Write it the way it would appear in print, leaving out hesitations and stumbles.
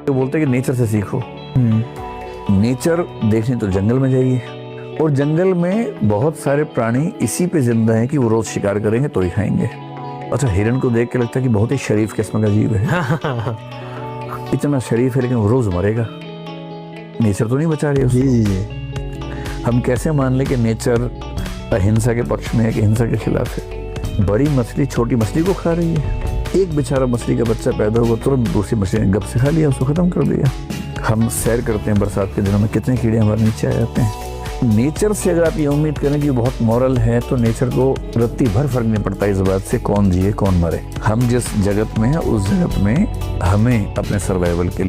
तो बोलते हैं कि नेचर से सीखो। नेचर देखने तो जंगल में जाइए, और जंगल में बहुत सारे प्राणी इसी पे जिंदा हैं कि वो रोज शिकार करेंगे तो ही खाएंगे। अच्छा, हिरन को देख के लगता है कि बहुत ही शरीफ किस्म का जीव है, इतना शरीफ है, लेकिन वो रोज मरेगा। नेचर तो नहीं बचा रही उसको। जी। हम कैसे मान ले कि नेचर अहिंसा के पक्ष में है कि हिंसा के खिलाफ है? बड़ी मछली छोटी मछली को खा रही है। एक बेचारा मछली का बच्चा पैदा हुआ, तुरंत दूसरी मछली ने गप से खा लिया, उसको खत्म कर दिया। हम सैर करते हैं बरसात के दिनों में, कितने कीड़े हमारे नीचे आ जाते हैं। नेचर से अगर आप ये उम्मीद करें कि बहुत मॉरल है, तो नेचर को रत्ती भर फर्क नहीं पड़ता इस बात से कौन जिए कौन मरे। हम जिस जगत में हैं उस जगत में हमें अपने सर्वाइवल के